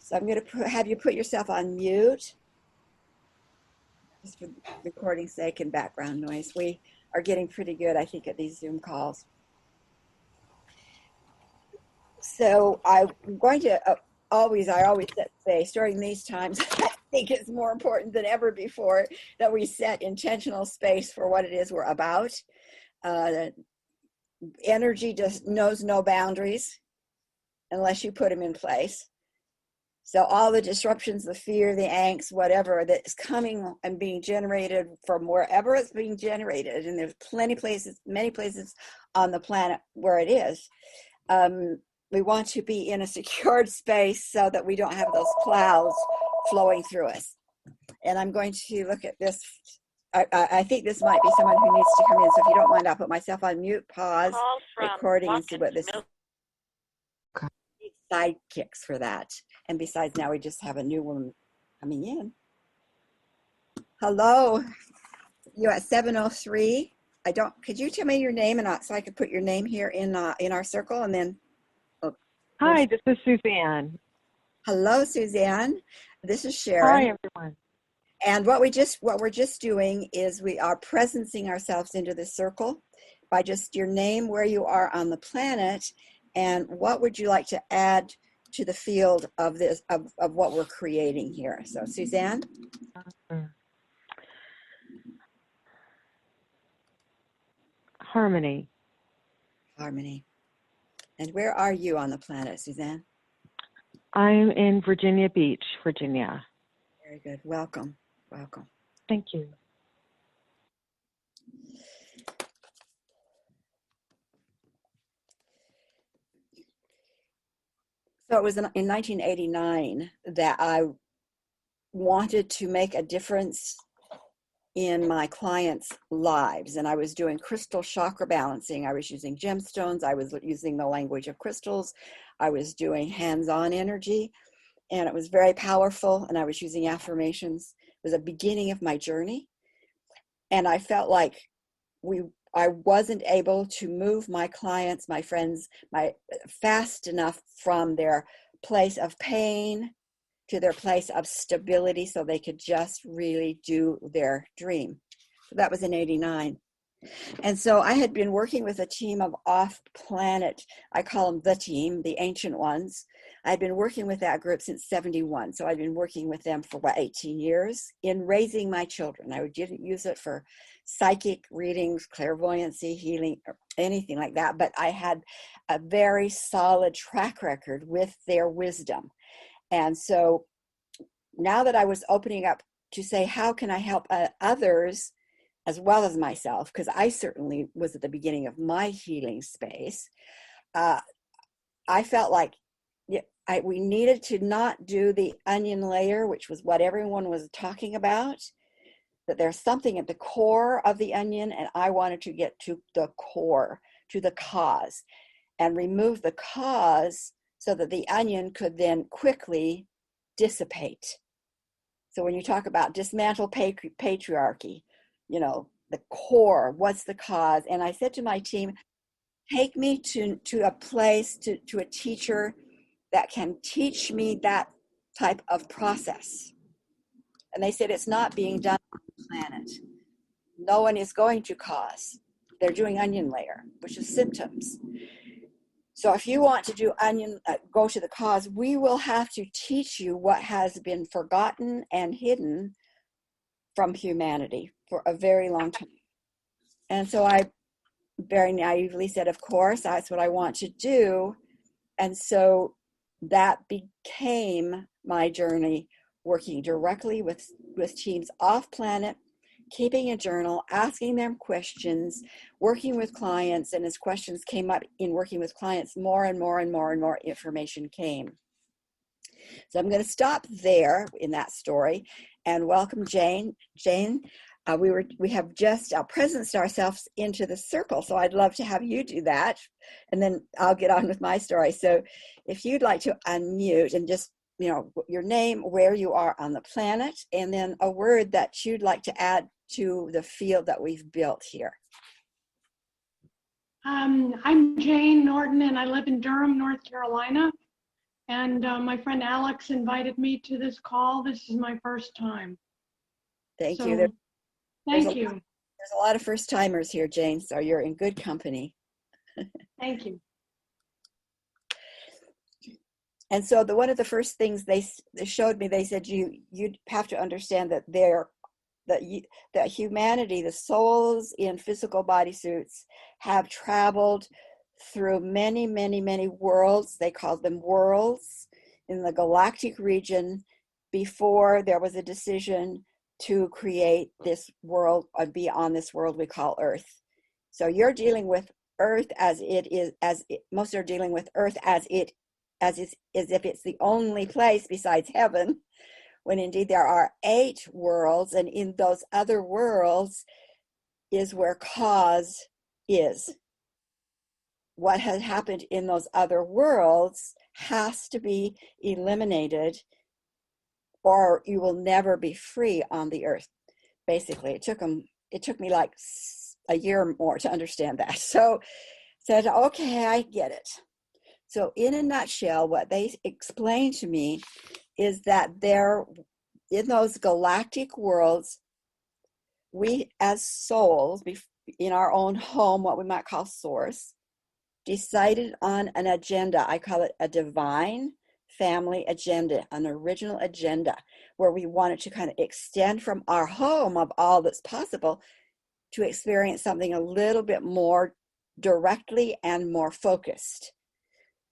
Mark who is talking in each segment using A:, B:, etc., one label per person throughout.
A: So I'm going to have you put yourself on mute, just for recording's sake and background noise. We are getting pretty good, I think, at these Zoom calls. So I'm going to I always say, during these times, I think it's more important than ever before that we set intentional space for what it is we're about. Energy just knows no boundaries unless you put them in place. So all the disruptions, the fear, the angst, whatever that's coming and being generated from wherever it's being generated, and there's many places on the planet where it is, we want to be in a secured space so that we don't have those clouds flowing through us. And I'm going to look at this. I think this might be someone who needs to come in. So if you don't mind, I'll put myself on mute, pause recording, and see what this is. Sidekicks for that. And besides, now we just have a new woman coming in. Hello, you're at 703. Could you tell me your name so I could put your name here in our circle, and then.
B: Hi, this is Suzanne.
A: Hello, Suzanne. This is Sharon.
B: Hi, everyone.
A: And what we're just doing is we are presencing ourselves into the circle by just your name, where you are on the planet, and what would you like to add to the field of this of what we're creating here. So, Suzanne.
B: Harmony.
A: Harmony. And where are you on the planet, Suzanne?
B: I'm in Virginia Beach, Virginia.
A: Very good. Welcome. Welcome.
B: Thank you.
A: So it was in 1989 that I wanted to make a difference in my clients' lives. And I was doing crystal chakra balancing. I was using gemstones. I was using the language of crystals. I was doing hands-on energy. And it was very powerful. And I was using affirmations. It was a beginning of my journey. And I felt like I wasn't able to move my clients, my friends, fast enough from their place of pain to their place of stability so they could just really do their dream. So that was in 89. And so I had been working with a team of off-planet, I call them the team, the ancient ones. I'd been working with that group since 71. So I'd been working with them for 18 years in raising my children. I didn't use it for psychic readings, clairvoyancy, healing, or anything like that. But I had a very solid track record with their wisdom. And so now that I was opening up to say, how can I help others as well as myself? Because I certainly was at the beginning of my healing space. I felt like we needed to not do the onion layer, which was what everyone was talking about, that there's something at the core of the onion, and I wanted to get to the core, to the cause, and remove the cause so that the onion could then quickly dissipate. So when you talk about dismantle patriarchy, the core, what's the cause? And I said to my team, take me to a place, to a teacher that can teach me that type of process. And they said, it's not being done on the planet. No one is going to cause. They're doing onion layer, which is symptoms. So if you want to do go to the cause, we will have to teach you what has been forgotten and hidden from humanity for a very long time. And so I very naively said, of course, that's what I want to do. And so that became my journey, working directly with teams off planet, keeping a journal, asking them questions, working with clients. And as questions came up in working with clients, more and more and more and more information came. So I'm going to stop there in that story and welcome Jane. Jane, we have just presenced ourselves into the circle, so I'd love to have you do that, and then I'll get on with my story. So if you'd like to unmute and just, your name, where you are on the planet, and then a word that you'd like to add to the field that we've built here.
C: I'm Jane Norton, and I live in Durham, North Carolina. And my friend Alex invited me to this call. This is my first time.
A: Thank
C: So,
A: you.
C: thank you.
A: There's a lot of first timers here, Jane, so you're in good company.
C: Thank you.
A: And so one of the first things they showed me, they said you'd have to understand that that humanity, the souls in physical bodysuits, have traveled through many, many, many worlds. They called them worlds in the galactic region before there was a decision to create this world or be on this world we call Earth. So you're dealing with Earth as it is, most are dealing with Earth as if it's the only place besides heaven, when indeed there are 8 worlds, and in those other worlds is where cause is. What has happened in those other worlds has to be eliminated, or you will never be free on the earth. Basically, it took me like a year or more to understand that. So said, okay, I get it. So in a nutshell, what they explained to me is that in those galactic worlds, we as souls in our own home, what we might call source, decided on an agenda. I call it a divine family agenda, an original agenda, where we wanted to kind of extend from our home of all that's possible to experience something a little bit more directly and more focused.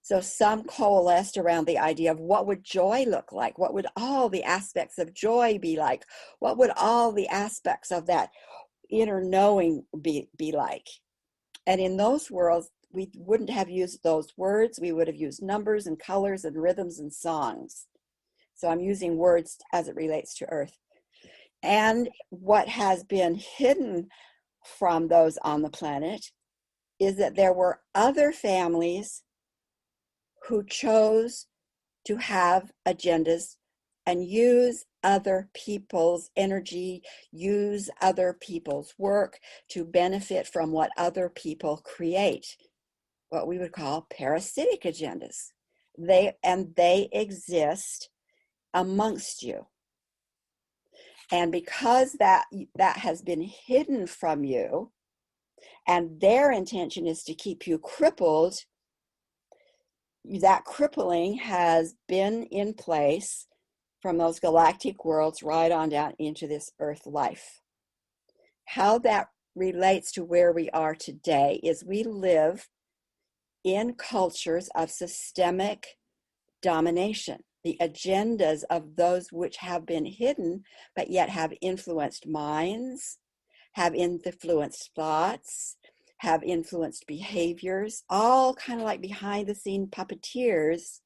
A: So some coalesced around the idea of what would joy look like? What would all the aspects of joy be like? What would all the aspects of that inner knowing be like? And in those worlds, we wouldn't have used those words. We would have used numbers and colors and rhythms and songs. So I'm using words as it relates to Earth. And what has been hidden from those on the planet is that there were other families who chose to have agendas and use other people's energy, use other people's work to benefit from what other people create, what we would call parasitic agendas. They exist amongst you. And because that has been hidden from you, and their intention is to keep you crippled, that crippling has been in place from those galactic worlds right on down into this earth life. How that relates to where we are today is we live in cultures of systemic domination. The agendas of those which have been hidden but yet have influenced minds, have influenced thoughts, have influenced behaviors, all kind of like behind the scene puppeteers,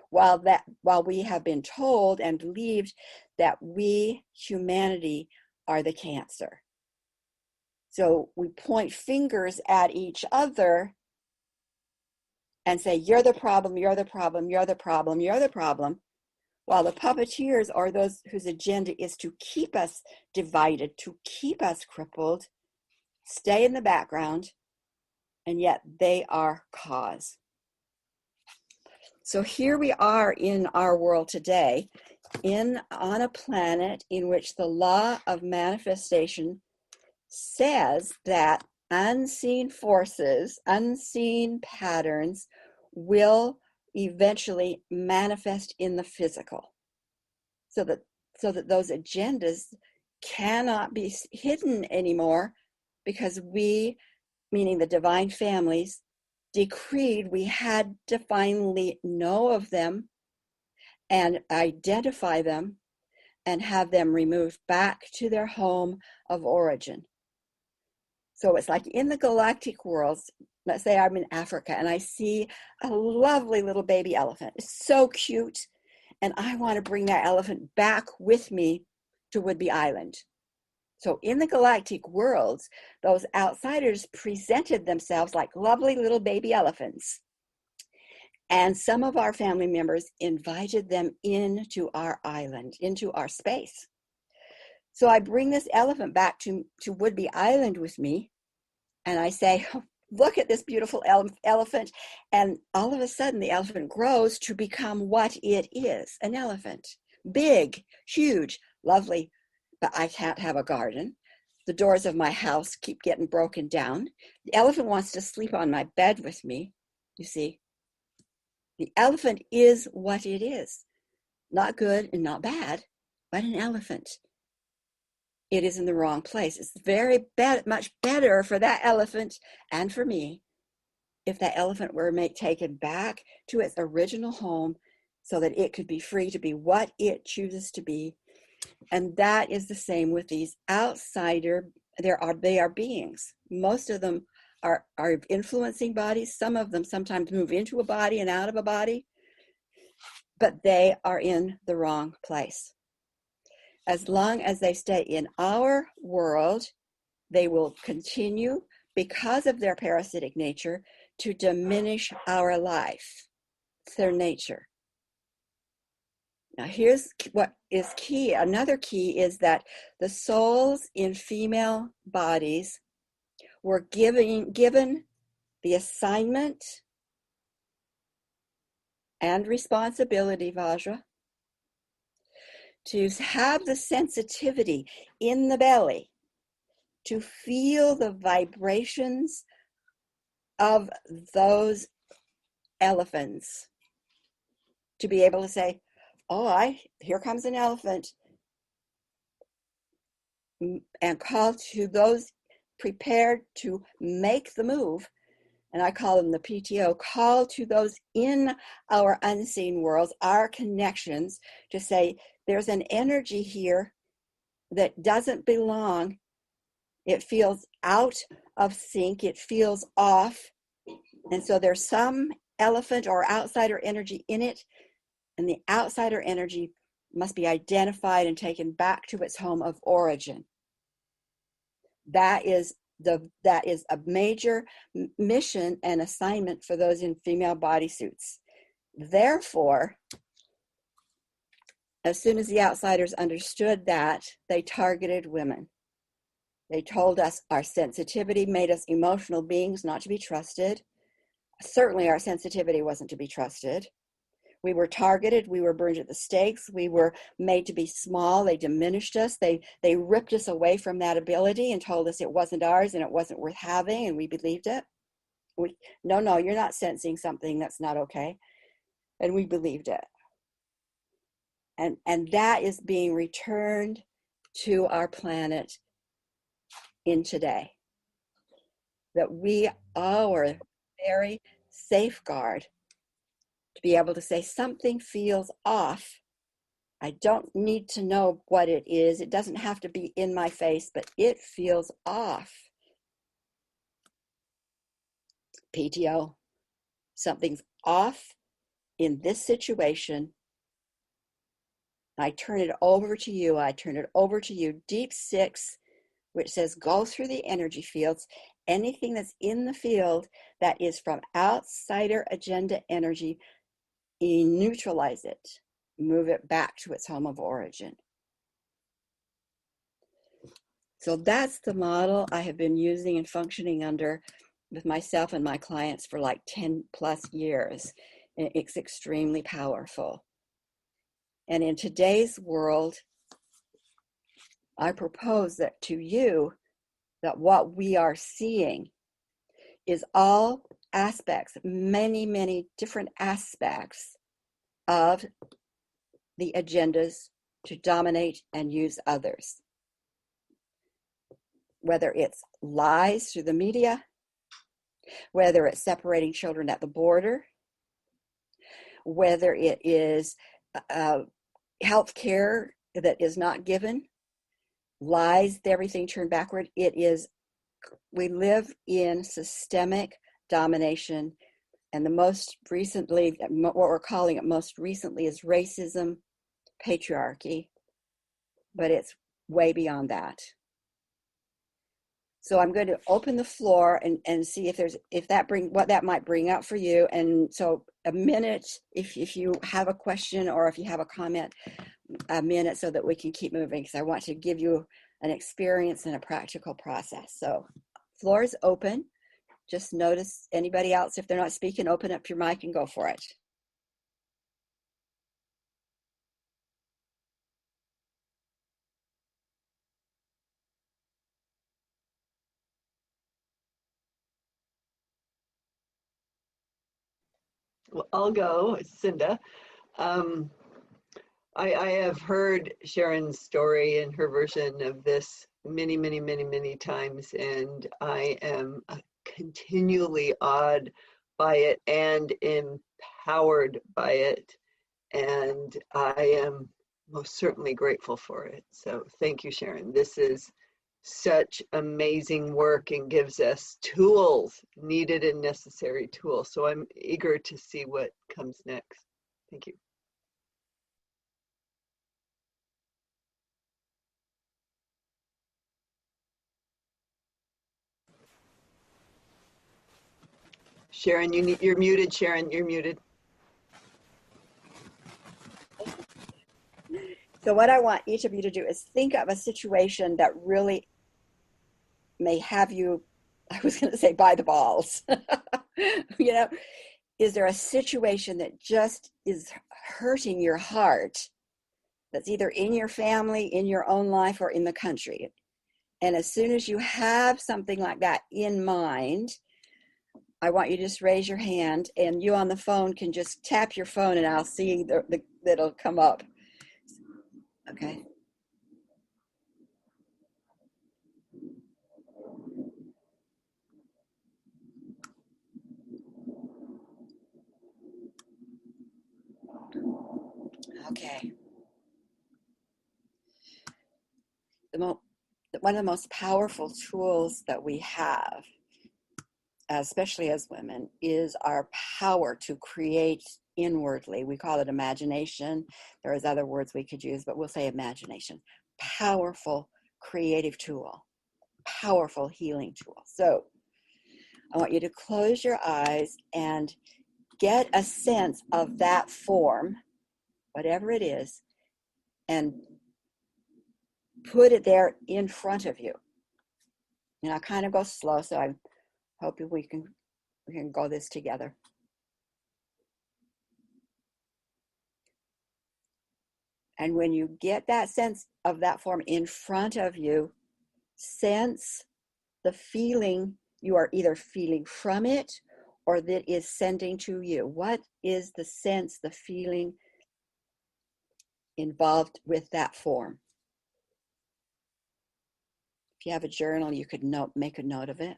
A: while we have been told and believed that we, humanity, are the cancer. So we point fingers at each other and say, you're the problem, you're the problem, you're the problem, you're the problem, while the puppeteers are those whose agenda is to keep us divided, to keep us crippled, stay in the background, and yet they are cause. So here we are in our world today, on a planet in which the law of manifestation says that unseen forces, unseen patterns will eventually manifest in the physical, so that those agendas cannot be hidden anymore, because we, meaning the divine families, decreed we had to finally know of them and identify them and have them removed back to their home of origin. So it's like in the galactic worlds, let's say I'm in Africa and I see a lovely little baby elephant. It's so cute. And I want to bring that elephant back with me to Woodby Island. So in the galactic worlds, those outsiders presented themselves like lovely little baby elephants. And some of our family members invited them into our island, into our space. So I bring this elephant back to Woodby Island with me, and I say, look at this beautiful elephant. And all of a sudden, the elephant grows to become what it is, an elephant. Big, huge, lovely, but I can't have a garden. The doors of my house keep getting broken down. The elephant wants to sleep on my bed with me, you see. The elephant is what it is. Not good and not bad, but an elephant. It is in the wrong place. It's much better for that elephant and for me if that elephant were taken back to its original home so that it could be free to be what it chooses to be. And that is the same with these outsider. They are beings. Most of them are influencing bodies. Some of them sometimes move into a body and out of a body, but they are in the wrong place. As long as they stay in our world, they will continue, because of their parasitic nature, to diminish our life. It's their nature. Now, here's what is key. Another key is that the souls in female bodies were given the assignment and responsibility, Vajra, to have the sensitivity in the belly to feel the vibrations of those elephants, to be able to say, oh, here comes an elephant, and call to those prepared to make the move, and I call them the PTO, call to those in our unseen worlds, our connections, to say, there's an energy here that doesn't belong. It feels out of sync. It feels off. And so there's some elephant or outsider energy in it, and the outsider energy must be identified and taken back to its home of origin. That is a major mission and assignment for those in female bodysuits. Therefore, as soon as the outsiders understood that, they targeted women. They told us our sensitivity made us emotional beings not to be trusted. Certainly our sensitivity wasn't to be trusted. We were targeted. We were burned at the stakes. We were made to be small. They diminished us. They ripped us away from that ability and told us it wasn't ours and it wasn't worth having, and we believed it. No, you're not sensing something that's not okay. And we believed it. And that is being returned to our planet in today. That we are very safeguard to be able to say something feels off. I don't need to know what it is. It doesn't have to be in my face, but it feels off. PTO, something's off in this situation. I turn it over to you. I turn it over to you. Deep 6, which says go through the energy fields. Anything that's in the field that is from outsider agenda energy, neutralize it. Move it back to its home of origin. So that's the model I have been using and functioning under with myself and my clients for like 10 plus years. And it's extremely powerful. And in today's world, I propose that to you, that what we are seeing is all aspects, many, many different aspects of the agendas to dominate and use others. Whether it's lies through the media, whether it's separating children at the border, whether it is health care that is not given, lies, everything turned backward. We live in systemic domination, and the most recently, what we're calling it most recently, is racism, patriarchy, but it's way beyond that. So I'm going to open the floor and see what that might bring out for you. And so a minute, if you have a question or if you have a comment, a minute, so that we can keep moving, because I want to give you an experience and a practical process. So floor is open. just notice anybody else. If they're not speaking, open up your mic and go for it.
D: Well, I'll go, Cinda. I have heard Sharon's story and her version of this many, many, many, many times, and I am continually awed by it and empowered by it, and I am most certainly grateful for it. So thank you, Sharon. This is such amazing work and gives us tools, needed and necessary tools. So I'm eager to see what comes next. Thank you. Sharon, you're muted. Sharon, you're muted.
A: So what I want each of you to do is think of a situation that really may have you, I was going to say, by the balls. You know, is there a situation that just is hurting your heart, that's either in your family, in your own life, or in the country? And as soon as you have something like that in mind, I want you to just raise your hand, and you on the phone can just tap your phone and I'll see that'll come up. Okay. Okay. One of the most powerful tools that we have, especially as women, is our power to create inwardly. We call it imagination. There is other words we could use, but we'll say imagination. Powerful creative tool, powerful healing tool. So I want you to close your eyes and get a sense of that form, whatever it is, and put it there in front of you. And I'll kind of go slow, so I'm hoping we can go this together. And when you get that sense of that form in front of you, sense the feeling you are either feeling from it or that is sending to you. What is the sense, the feeling involved with that form? If you have a journal, you could make a note of it.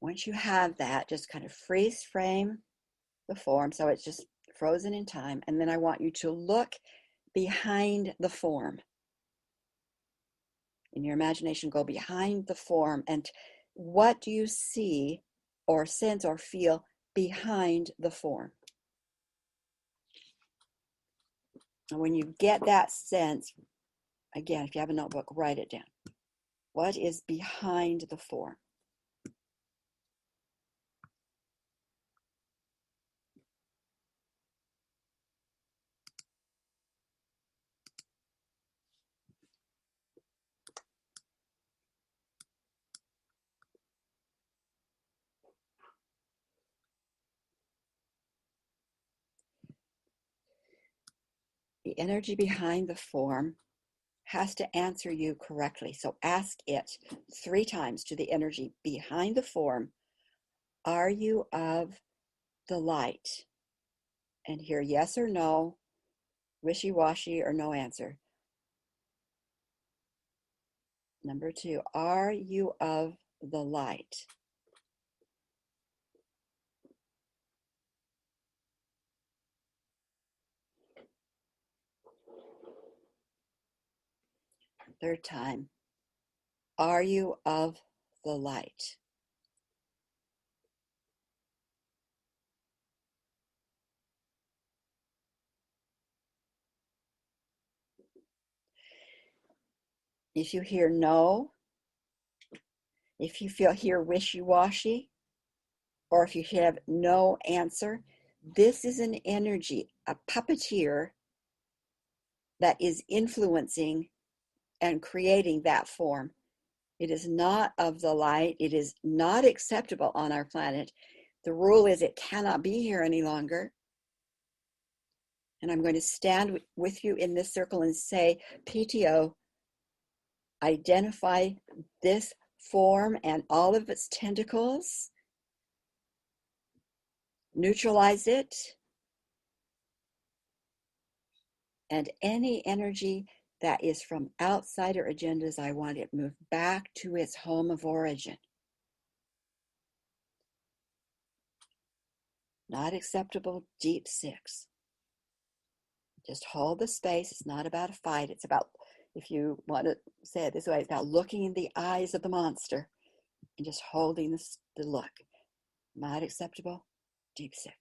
A: Once you have that, just kind of freeze frame the form so it's just frozen in time. And then I want you to look behind the form. In your imagination, go behind the form, and what do you see or sense or feel behind the form? And when you get that sense, again, if you have a notebook, write it down. What is behind the form? The energy behind the form has to answer you correctly. So ask it 3 times to the energy behind the form, are you of the light? And hear yes or no, wishy-washy or no answer. Number 2, are you of the light? Third time, are you of the light? If you hear no, If you feel here wishy-washy, or if you have no answer, this is an energy, a puppeteer that is influencing and creating that form. It is not of the light. It is not acceptable on our planet. The rule is it cannot be here any longer. And I'm going to stand with you in this circle and say, PTO, identify this form and all of its tentacles, neutralize it, and any energy that is from outsider agendas, I want it moved back to its home of origin. Not acceptable, deep 6. Just hold the space. It's not about a fight. It's about, if you want to say it this way, it's about looking in the eyes of the monster and just holding the look. Not acceptable, deep 6.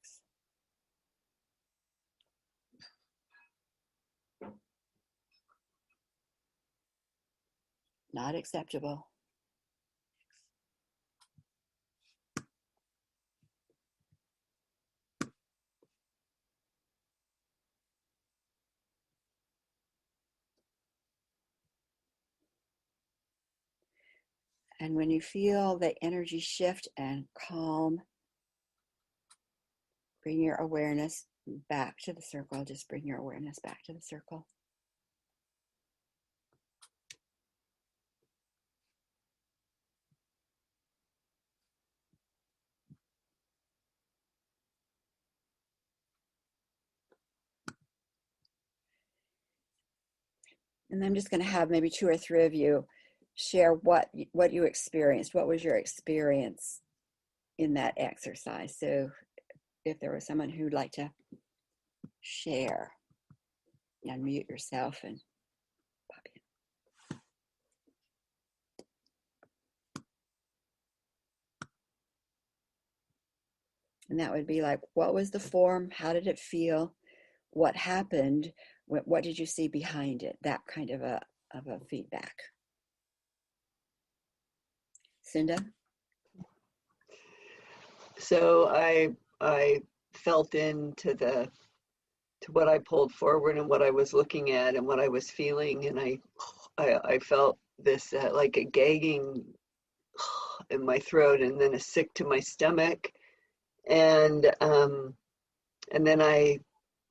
A: Not acceptable. And when you feel the energy shift and calm, bring your awareness back to the circle. Just bring your awareness back to the circle. And I'm just going to have maybe 2 or 3 of you share what you experienced. What was your experience in that exercise? So if there was someone who'd like to share, unmute yourself and pop in. And that would be like, what was the form? How did it feel? What happened? What did you see behind it? That kind of a feedback. Cinda?
D: So I felt into to what I pulled forward and what I was looking at and what I was feeling, and I felt this like a gagging in my throat, and then a sick to my stomach, and then I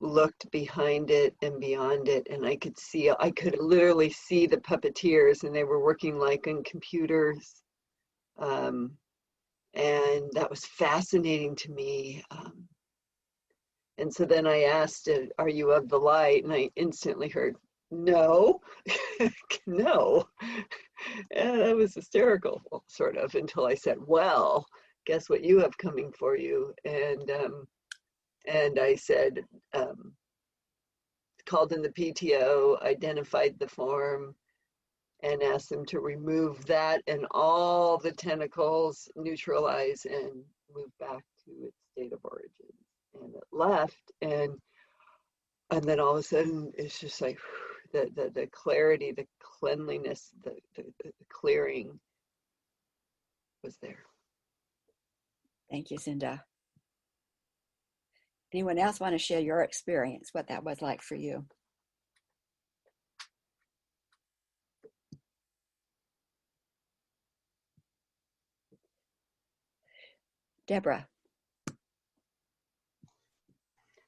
D: looked behind it and beyond it, and I could literally see the puppeteers, and they were working like on computers, and that was fascinating to me. And so then I asked, are you of the light? And I instantly heard, no, no. And that was hysterical, sort of, until I said, well, guess what you have coming for you? And I said, called in the PTO, identified the form, and asked them to remove that and all the tentacles, neutralize, and move back to its state of origin. And it left, and then all of a sudden it's just like the clarity, the cleanliness, the clearing was there.
A: Thank you, Cinda. Anyone else want to share your experience, what that was like for you? Deborah.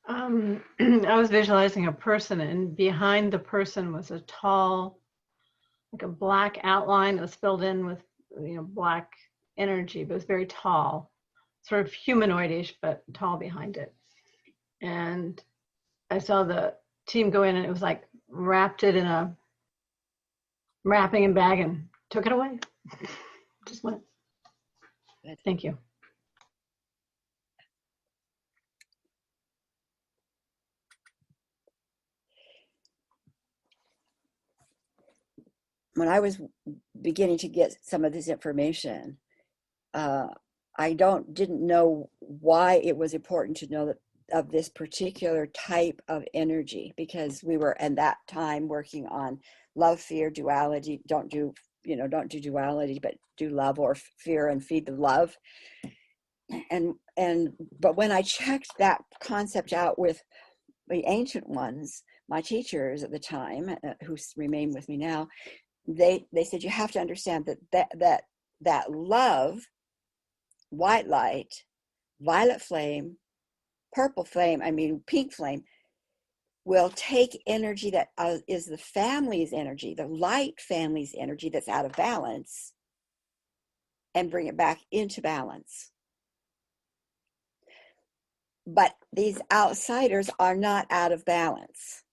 E: I was visualizing a person, and behind the person was a tall, like a black outline that was filled in with, black energy, but it was very tall, sort of humanoidish, but tall behind it. And I saw the team go in, and it was like wrapped it in a wrapping and bag and took it away. Just went. Thank you.
A: When I was beginning to get some of this information, I didn't know why it was important to know that of this particular type of energy, because we were at that time working on love, fear, duality, don't do don't do duality, but do love or fear and feed the love. But when I checked that concept out with the ancient ones, my teachers at the time, who remain with me now, they said, you have to understand that love, white light, violet flame, purple flame, pink flame, will take energy that is the family's energy, the light family's energy that's out of balance, and bring it back into balance. But these outsiders are not out of balance.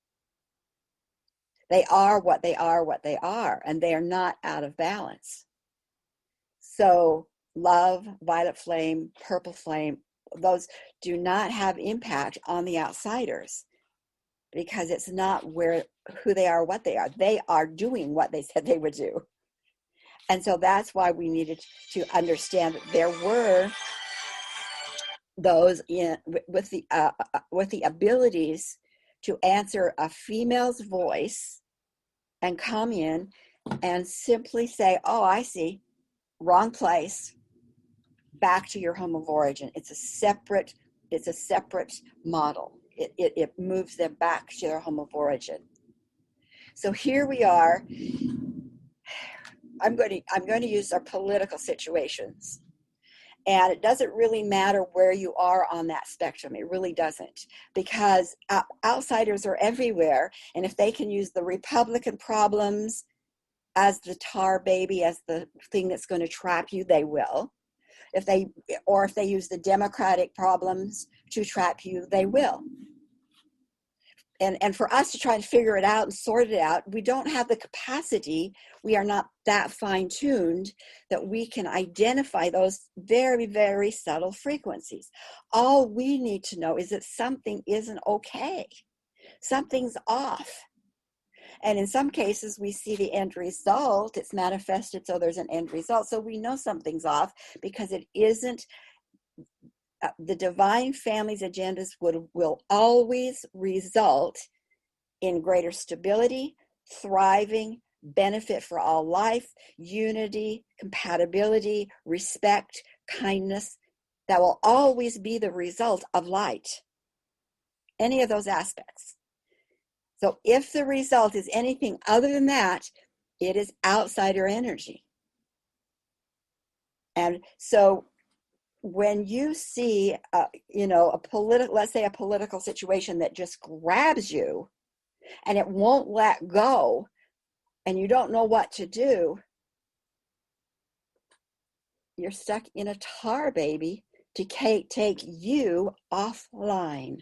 A: They are what they are, and they are not out of balance. So love, violet flame, purple flame, those do not have impact on the outsiders, because it's not who they are, what they are. They are doing what they said they would do. And so that's why we needed to understand that there were those with the abilities to answer a female's voice and come in and simply say, oh, I see, wrong place, back to your home of origin. It's a separate model. It moves them back to their home of origin. So here we are. I'm going to use our political situations. And it doesn't really matter where you are on that spectrum. It really doesn't, because outsiders are everywhere. And if they can use the Republican problems as the tar baby, as the thing that's going to trap you, they will. If they use the Democratic problems to trap you, they will. And for us to try and figure it out and sort it out, we don't have the capacity. We are not that fine-tuned that we can identify those very, very subtle frequencies. All we need to know is that something isn't okay. Something's off. And in some cases, we see the end result. It's manifested, so there's an end result. So we know something's off because it isn't. The divine family's agendas will always result in greater stability, thriving, benefit for all life, unity, compatibility, respect, kindness. That will always be the result of light. Any of those aspects. So if the result is anything other than that, it is outsider energy. And so when you see, let's say a political situation that just grabs you and it won't let go and you don't know what to do, you're stuck in a tar baby to take you offline.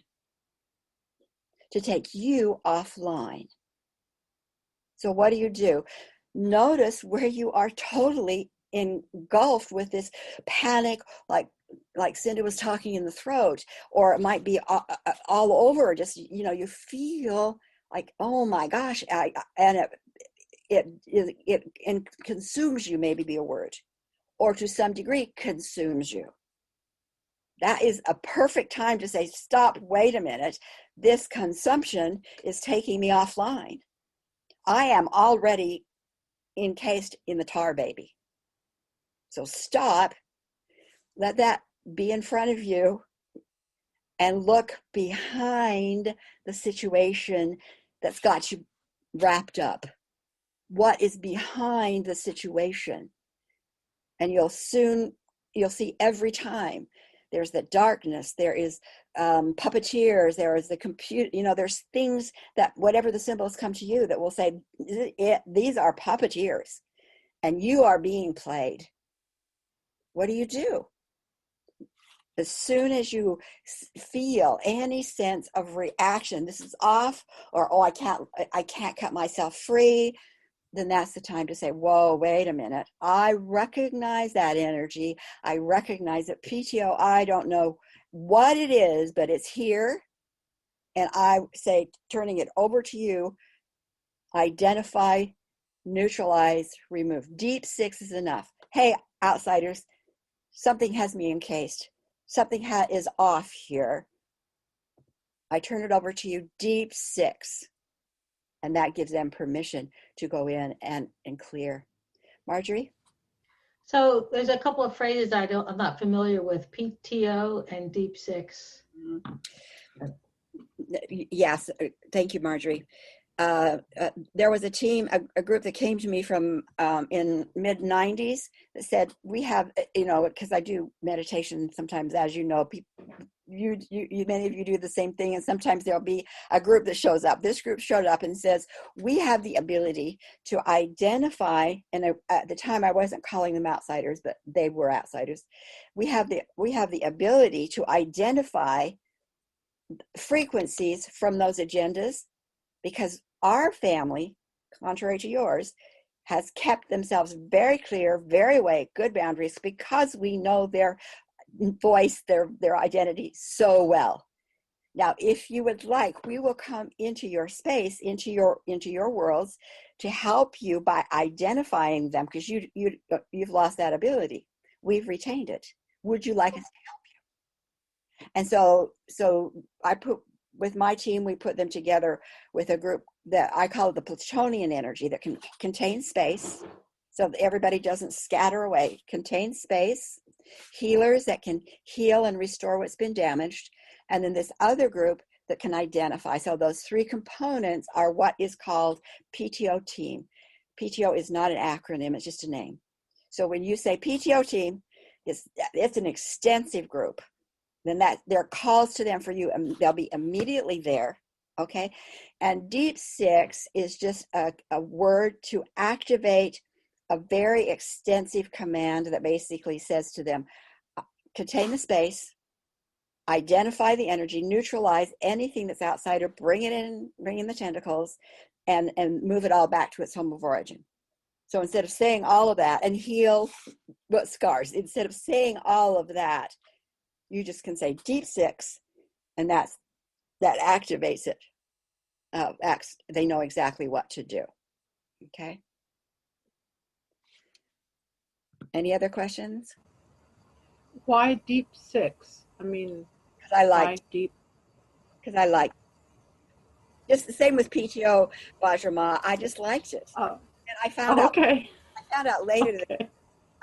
A: To take you offline. So what do? Notice where you are totally engulfed with this panic, like Cinda was talking, in the throat, or it might be all over. Just you feel like, oh my gosh, and it consumes you. Maybe be a word, or to some degree consumes you. That is a perfect time to say, stop, wait a minute. This consumption is taking me offline. I am already encased in the tar baby. So stop, let that be in front of you, and look behind the situation that's got you wrapped up. What is behind the situation? And you'll see every time. There's the darkness, there is puppeteers, there is the computer, there's things that, whatever the symbols come to you, that will say, these are puppeteers and you are being played. What do? As soon as you feel any sense of reaction, this is off, or, oh, I can't cut myself free, then that's the time to say, whoa, wait a minute. I recognize that energy. I recognize that PTO, I don't know what it is, but it's here. And I say, turning it over to you, identify, neutralize, remove. Deep 6 is enough. Hey, outsiders, something has me encased. Something is off here. I turn it over to you, deep 6. And that gives them permission to go in and clear. Marjorie?
F: So there's a couple of phrases I'm not familiar with, PTO and Deep Six.
A: Yes, thank you, Marjorie. There was a group that came to me from in mid 90s that said, we have, because I do meditation sometimes, as you know, many of you do the same thing, and sometimes there'll be a group that shows up. This group showed up and says, we have the ability to identify, and at the time I wasn't calling them outsiders, but they were outsiders. We have the ability to identify frequencies from those agendas, because our family, contrary to yours, has kept themselves very clear, very awake, good boundaries, because we know their voice, their identity so well. Now, if you would like, we will come into your space, into your worlds, to help you by identifying them, because you've lost that ability. We've retained it. Would you like us to help you? And so with my team, we put them together with a group that I call the Plutonian energy, that can contain space, so that everybody doesn't scatter away. Contain space, healers that can heal and restore what's been damaged, and then this other group that can identify. So those three components are what is called PTO team. PTO is not an acronym, it's just a name. So when you say PTO team, it's an extensive group. Then there are calls to them for you, and they'll be immediately there, okay? And Deep Six is just a word to activate a very extensive command that basically says to them, contain the space, identify the energy, neutralize anything that's outside, or bring in the tentacles, and move it all back to its home of origin. So instead of saying all of that, and heal what scars, instead of saying all of that, you just can say Deep Six, and that activates it. They know exactly what to do. Okay. Any other questions?
C: Why Deep Six? I mean,
A: Because I
C: why
A: like.
C: deep?
A: Because I like. Just the same with PTO, Vajrama. I just liked it,
C: Oh,
A: and I found
C: okay.
A: out later that
C: Okay.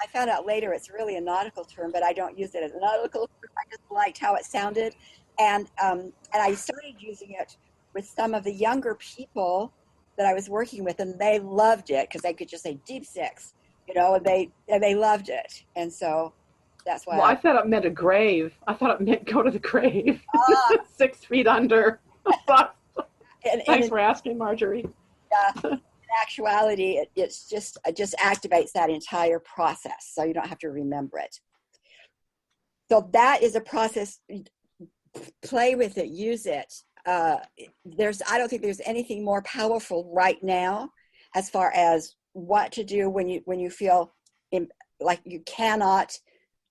A: I found out later it's really a nautical term, but I don't use it as a nautical term. I just liked how it sounded, and I started using it with some of the younger people that I was working with, and they loved it because they could just say Deep Six, and they loved it, and so that's why
C: Well, I thought it meant a grave. I thought it meant go to the grave.
A: Ah.
C: 6 feet under. Thanks
A: and
C: for asking, Marjorie.
A: in actuality, it just activates that entire process, so you don't have to remember it. So that is a process. Play with it, use it. I don't think there's anything more powerful right now as far as what to do when you feel like you cannot,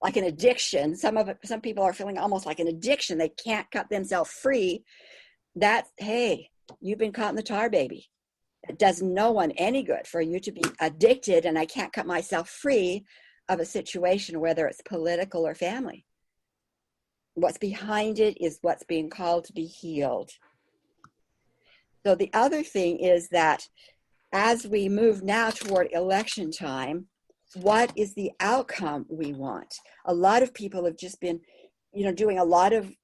A: like an addiction. Some people are feeling almost like an addiction. They can't cut themselves free. Hey, you've been caught in the tar, baby. It does no one any good for you to be addicted, and I can't cut myself free of a situation, whether it's political or family. What's behind it is what's being called to be healed. So the other thing is that as we move now toward election time, what is the outcome we want? A lot of people have just been, doing a lot of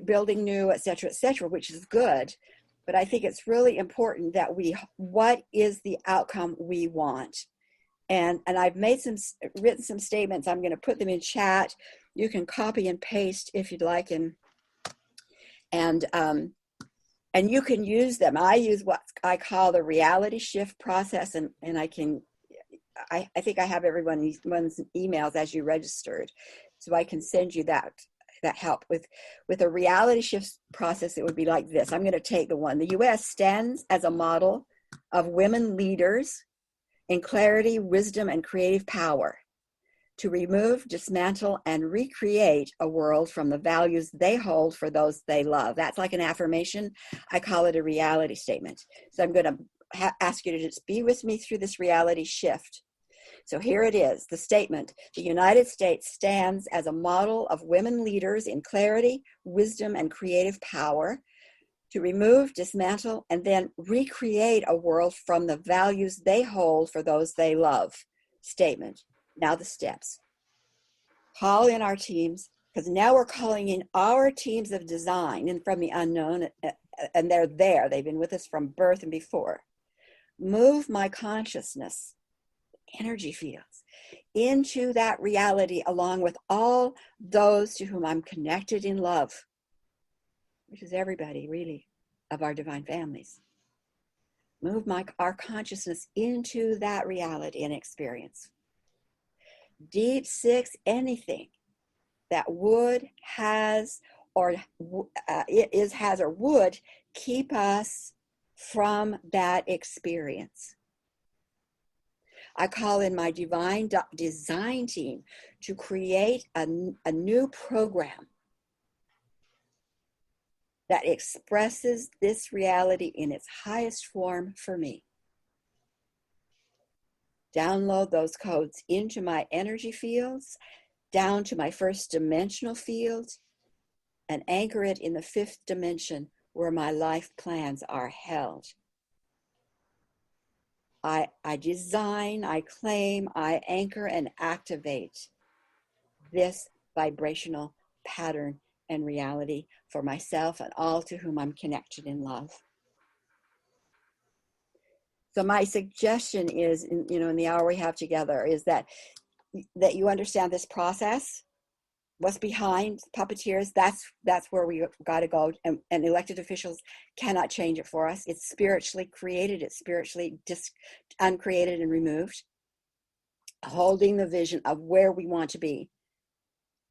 A: building new, et cetera, which is good. But I think it's really important that what is the outcome we want? And I've written some statements. I'm going to put them in chat. You can copy and paste if you'd like, and you can use them. I use what I call the reality shift process, and I think I have everyone's emails as you registered, so I can send you that help with a reality shift process. It would be like this. I'm going to take the U.S. stands as a model of women leaders in clarity, wisdom, and creative power to remove, dismantle, and recreate a world from the values they hold for those they love. That's like an affirmation. I call it a reality statement. So I'm going to ask you to just be with me through this reality shift. So here it is, the statement. The United States stands as a model of women leaders in clarity, wisdom, and creative power to remove, dismantle, and then recreate a world from the values they hold for those they love. Statement. Now the steps. Call in our teams, because now we're calling in our teams of design and from the unknown, and they're there. They've been with us from birth and before. Move my consciousness, energy fields, into that reality along with all those to whom I'm connected in love, which is everybody really of our divine families. Move our consciousness into that reality and experience. Deep six, anything that would, has, or has or would keep us from that experience. I call in my divine design team to create a new program that expresses this reality in its highest form for me. Download those codes into my energy fields, down to my first dimensional field, and anchor it in the fifth dimension where my life plans are held. I design, I claim, I anchor and activate this vibrational pattern and reality for myself and all to whom I'm connected in love. So my suggestion is, in the hour we have together, is that you understand this process, what's behind puppeteers. That's where we got to go, and elected officials cannot change it for us. It's spiritually created, it's spiritually uncreated and removed. Holding the vision of where we want to be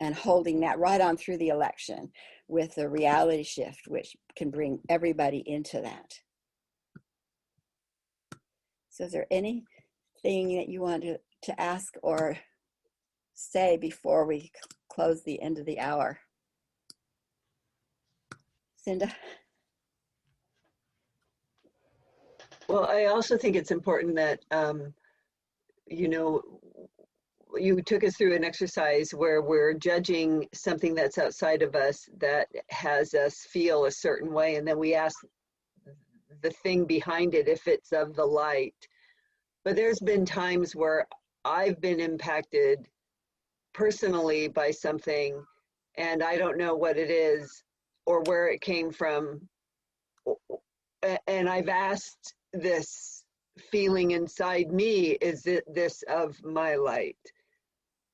A: and holding that right on through the election with the reality shift, which can bring everybody into that. So is there anything that you want to ask or say before we close the end of the hour? Cinda?
D: Well, I also think it's important that, you took us through an exercise where we're judging something that's outside of us that has us feel a certain way, and then we ask the thing behind it if it's of the light. But there's been times where I've been impacted personally by something, and I don't know what it is or where it came from, and I've asked this feeling inside me, is it this of my light?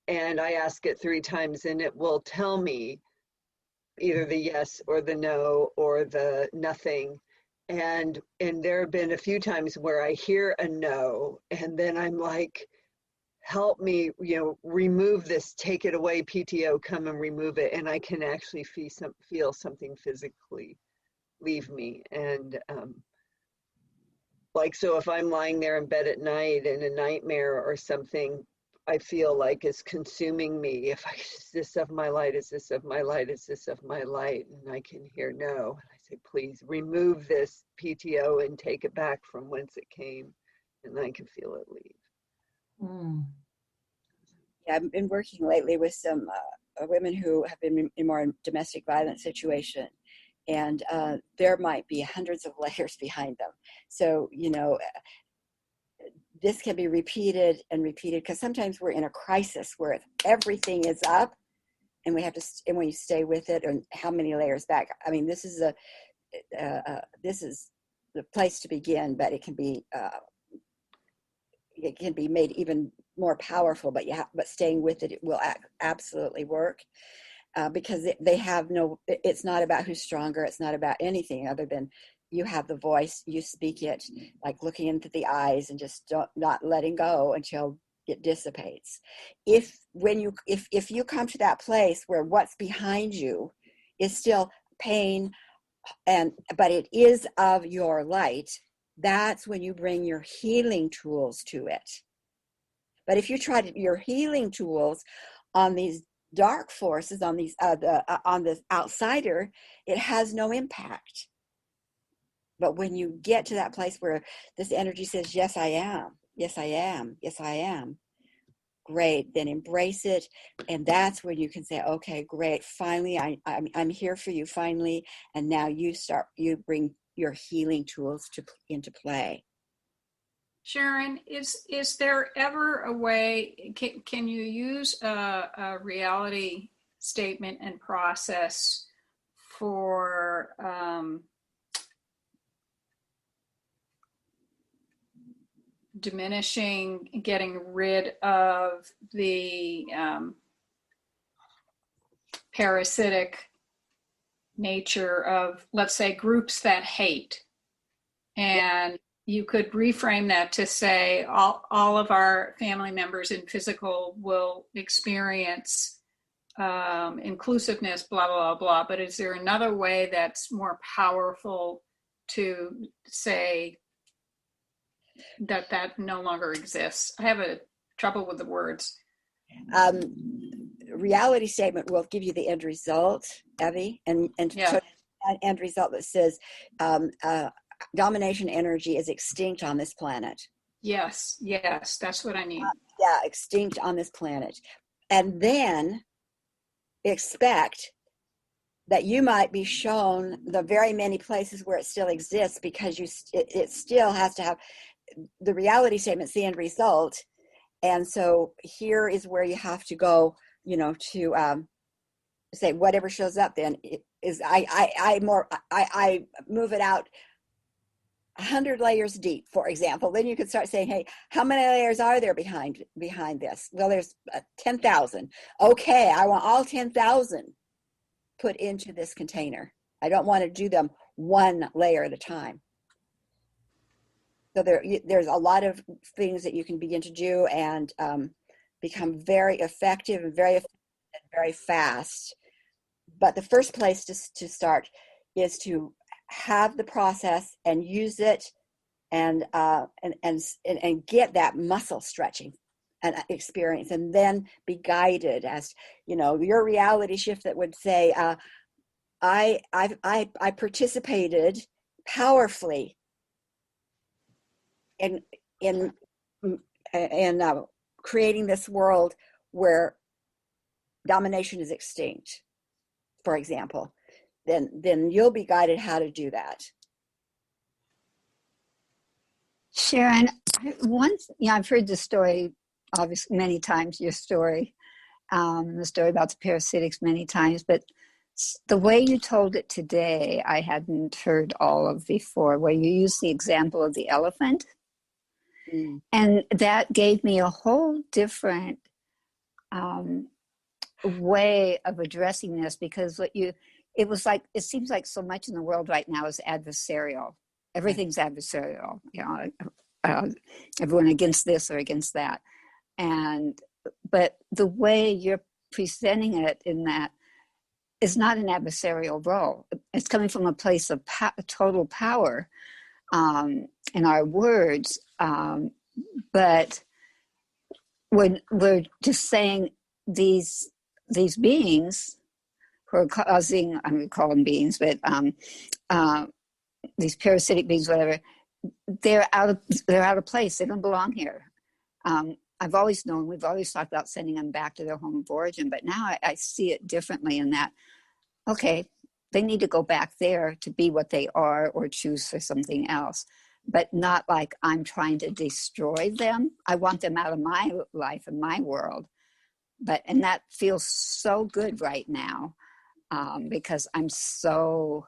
D: And I ask it 3 times and it will tell me either the yes or the no or the nothing. And there have been a few times where I hear a no, and then I'm like, help me, remove this, take it away, PTO, come and remove it. And I can actually feel something physically leave me. And so if I'm lying there in bed at night in a nightmare or something, I feel like it's consuming me. Is this of my light? Is this of my light? Is this of my light? And I can hear no. And I say, please remove this, PTO, and take it back from whence it came. And I can feel it leave.
A: Yeah, I've been working lately with some women who have been in more domestic violence situation. And there might be hundreds of layers behind them. So, this can be repeated and repeated, because sometimes we're in a crisis where everything is up and we have to, and when you stay with it, and how many layers back. I mean, this is the place to begin, but it can be made even more powerful, but staying with it will absolutely work. Because they have it's not about who's stronger. It's not about anything other than you have the voice, you speak it, like looking into the eyes and just not letting go until it dissipates. If you come to that place where what's behind you is still pain, but it is of your light, that's when you bring your healing tools to it. But if you try your healing tools on these dark forces, on the outsider, it has no impact. But when you get to that place where this energy says, yes, I am, yes, I am, yes, I am, great. Then embrace it. And that's when you can say, okay, great. Finally, I'm here for you finally. And now you bring your healing tools into play.
G: Sharon, is there ever a way, can you use a reality statement and process for diminishing, getting rid of the parasitic nature of, let's say, groups that hate? And you could reframe that to say all of our family members in physical will experience inclusiveness, blah, blah, blah, blah. But is there another way that's more powerful to say that no longer exists? I have a trouble with the words.
A: Reality statement will give you the end result, Evie, and
G: Yeah.
A: An end result that says domination energy is extinct on this planet.
G: Yes, that's what I need.
A: Yeah, extinct on this planet. And then expect that you might be shown the very many places where it still exists, because it still has to have the reality statement's the end result. And so here is where you have to go, to say whatever shows up then is I move it out 100 layers deep, for example. Then you could start saying, hey, how many layers are there behind this? Well, there's 10,000. Okay, I want all 10,000 put into this container. I don't want to do them one layer at a time. So there's a lot of things that you can begin to do and become very effective and very fast. But the first place to start is to have the process and use it and get that muscle stretching and experience, and then be guided as your reality shift that would say, I participated powerfully in creating this world where domination is extinct, for example. Then you'll be guided how to do that.
H: Sharon, I've heard this story obviously many times, your story, the story about the parasitics many times, but the way you told it today, I hadn't heard all of before, where you used the example of the elephant. Mm. And that gave me a whole different way of addressing this, because it seems like so much in the world right now is adversarial. Everything's adversarial, everyone against this or against that. But the way you're presenting it in that is not an adversarial role. It's coming from a place of total power in our words. But when we're just saying these beings who are causing, I'm going to call them beings, but these parasitic beings, whatever, they're out of place. They don't belong here. I've always known, we've always talked about sending them back to their home of origin, but now I see it differently in that, okay, they need to go back there to be what they are or choose for something else, but not like I'm trying to destroy them. I want them out of my life and my world. And that feels so good right now because I'm so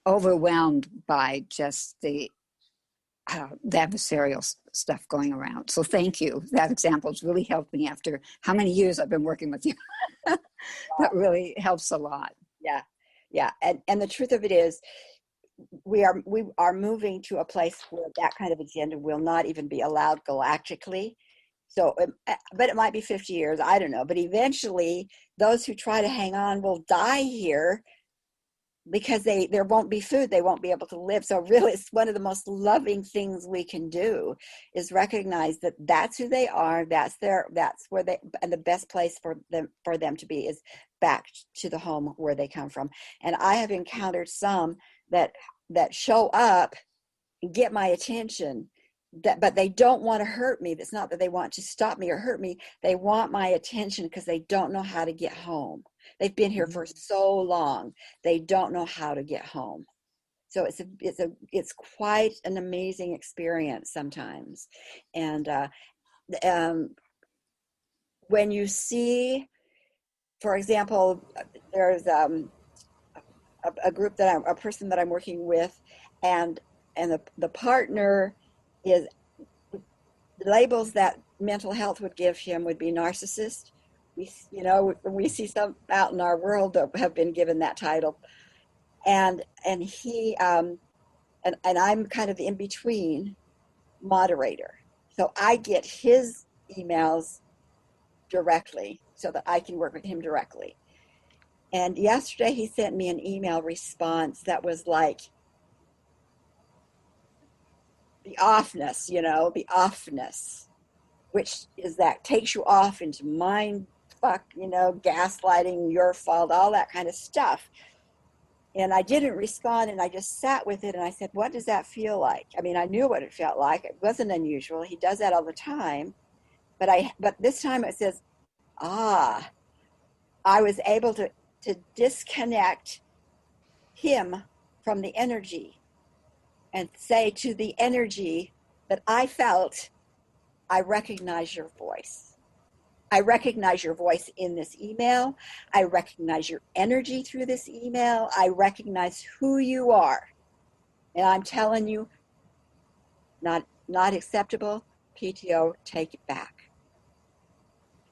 H: overwhelmed by just the adversarial stuff going around. So thank you. That example has really helped me after how many years I've been working with you. That really helps a lot.
A: Yeah. And the truth of it is, we are moving to a place where that kind of agenda will not even be allowed galactically. So, but it might be 50 years, I don't know. But eventually, those who try to hang on will die here because there won't be food, they won't be able to live. So really, it's one of the most loving things we can do is recognize that that's who they are, that's where they, and the best place for them to be is back to the home where they come from. And I have encountered some that show up and get my attention but they don't want to hurt me. It's not that they want to stop me or hurt me. They want my attention because they don't know how to get home. They've been here for so long. They don't know how to get home. So it's quite an amazing experience sometimes. And when you see, for example, there's a group a person that I'm working with, and the partner is, the labels that mental health would give him would be narcissist. We see some out in our world that have been given that title, and he and I'm kind of the in-between moderator. So I get his emails directly so that I can work with him directly. And yesterday he sent me an email response that was like the offness, which is that takes you off into mind fuck, gaslighting, your fault, all that kind of stuff. And I didn't respond, and I just sat with it, and I said, what does that feel like? I mean, I knew what it felt like. It wasn't unusual. He does that all the time. But this time it says, I was able to disconnect him from the energy and say to the energy that I felt, I recognize your voice. I recognize your voice in this email. I recognize your energy through this email. I recognize who you are. And I'm telling you, not acceptable. PTO, take it back.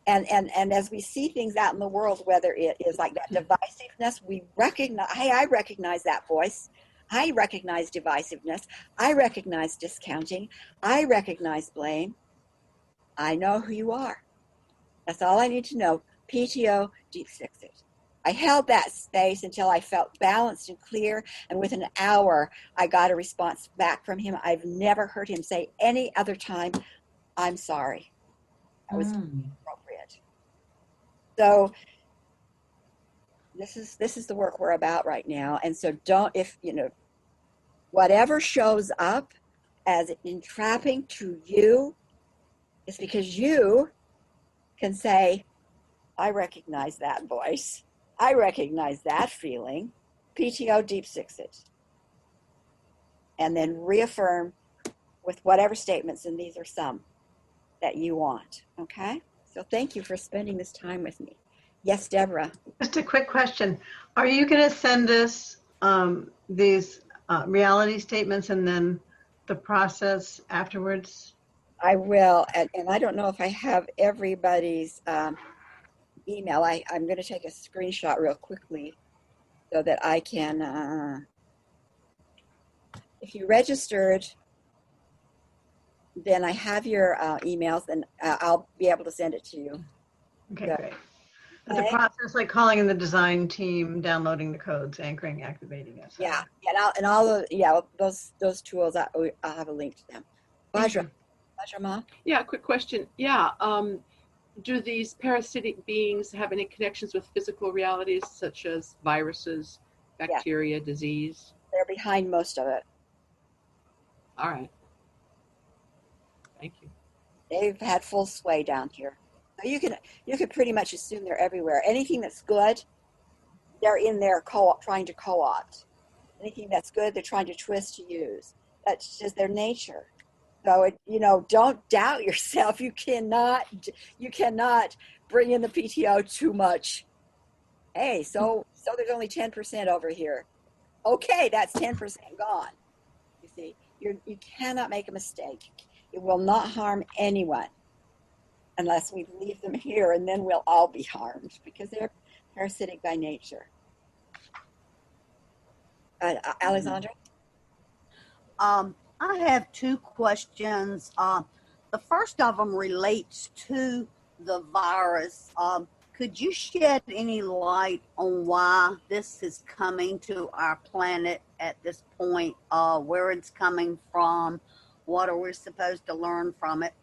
A: And as we see things out in the world, whether it is like that divisiveness, we recognize, hey, I recognize that voice. I recognize divisiveness. I recognize discounting. I recognize blame. I know who you are. That's all I need to know. PTO, deep six it. I held that space until I felt balanced and clear, and within an hour, I got a response back from him. I've never heard him say any other time, I'm sorry. That was appropriate. So this is the work we're about right now. And so whatever shows up as entrapping to you is because you can say, I recognize that voice. I recognize that feeling. PTO, deep six it. And then reaffirm with whatever statements, and these are some that you want. Okay? So thank you for spending this time with me. Yes, Deborah.
E: Just a quick question. Are you going to send us these reality statements and then the process afterwards?
A: I will. And I don't know if I have everybody's email. I'm going to take a screenshot real quickly so that I can, if you registered, then I have your emails, and I'll be able to send it to you.
E: Okay,
A: So,
E: great. But the process, like calling in the design team, downloading the codes, anchoring, activating it.
A: Yeah, and all those tools, I'll have a link to them. Vajra Ma?
I: Yeah, quick question. Yeah, do these parasitic beings have any connections with physical realities such as viruses, bacteria, disease?
A: They're behind most of it.
I: All right. Thank you.
A: They've had full sway down here. So you can pretty much assume they're everywhere. Anything that's good, they're in there trying to co-opt. Anything that's good, they're trying to twist to use. That's just their nature. So don't doubt yourself. You cannot bring in the PTO too much. Hey, so there's only 10% over here. Okay, that's 10% gone. You see, you cannot make a mistake. It will not harm anyone unless we leave them here, and then we'll all be harmed because they're parasitic by nature. Alexandra?
J: I have two questions. The first of them relates to the virus. Could you shed any light on why this is coming to our planet at this point, where it's coming from? What are we supposed to learn from it?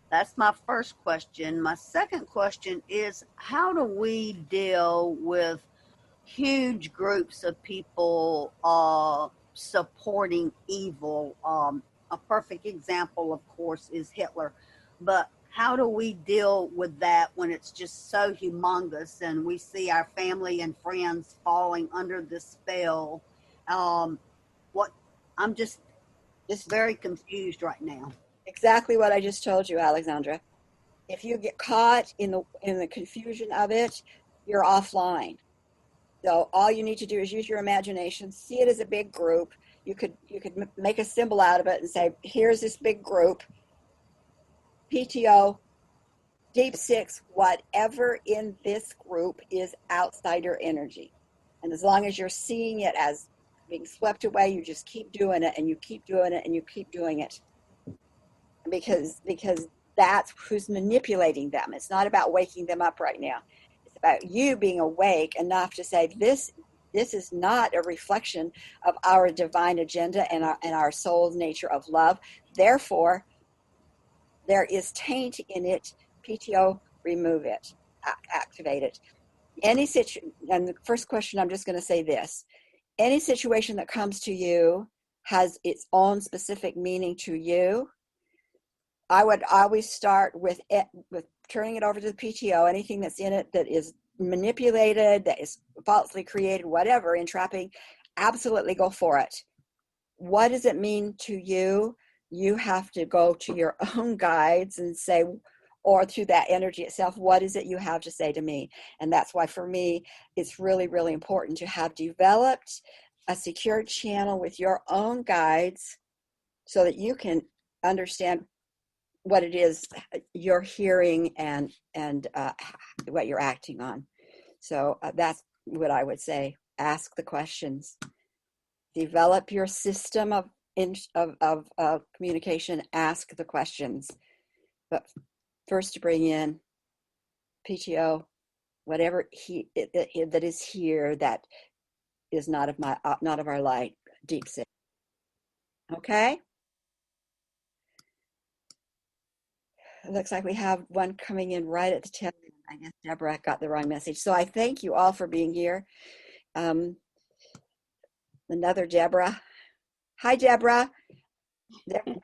J: That's my first question. My second question is, how do we deal with huge groups of people supporting evil? a perfect example, of course, is Hitler. But how do we deal with that when it's just so humongous and we see our family and friends falling under this spell? What I'm just very confused right now.
A: Exactly what I just told you, Alexandra. If you get caught in the confusion of it, you're offline. So all you need to do is use your imagination, see it as a big group. You could make a symbol out of it and say, here's this big group, PTO, Deep Six, whatever in this group is outsider energy. And as long as you're seeing it as being swept away, you just keep doing it and you keep doing it and you keep doing it. Because that's who's manipulating them. It's not about waking them up right now. It's about you being awake enough to say, this is not a reflection of our divine agenda and our soul's nature of love. Therefore, there is taint in it. PTO, remove it, activate it. And the first question, I'm just going to say this. Any situation that comes to you has its own specific meaning to you. I would always start with turning it over to the PTO. Anything that's in it that is manipulated, that is falsely created, whatever, entrapping, absolutely go for it. What does it mean to you? You have to go to your own guides and say, or through that energy itself, what is it you have to say to me? And that's why for me, it's really, really important to have developed a secure channel with your own guides so that you can understand what it is you're hearing and what you're acting on. So that's what I would say. Ask the questions. Develop your system of communication. Ask the questions. But first, to bring in PTO, whatever that is here that is not of our light. Deep Six. Okay. It looks like we have one coming in right at the tail end. I guess Deborah got the wrong message. So I thank you all for being here. Another Deborah. Hi, Deborah. Deborah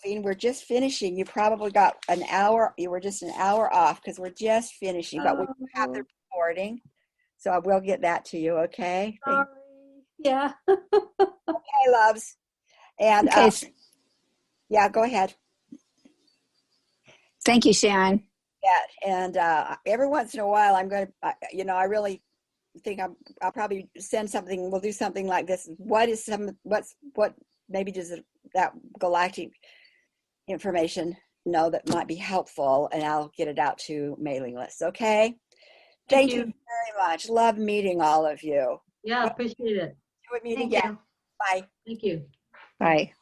A: Levine, we're just finishing. You probably got an hour. You were just an hour off because we're just finishing, but we have the recording. So I will get that to you, okay?
F: Sorry. Yeah.
A: Okay, loves. And
H: Okay.
A: yeah, go ahead.
H: Thank you, Sharon.
A: Yeah, and every once in a while, I'm going to, I really think I'll probably send something. We'll do something like this. What maybe does that galactic information know that might be helpful, and I'll get it out to mailing lists. Okay. Thank you very much. Love meeting all of you.
F: Yeah, appreciate it.
A: We'll meet
F: Thank
A: again.
F: you.
A: Bye.
F: Thank you.
H: Bye.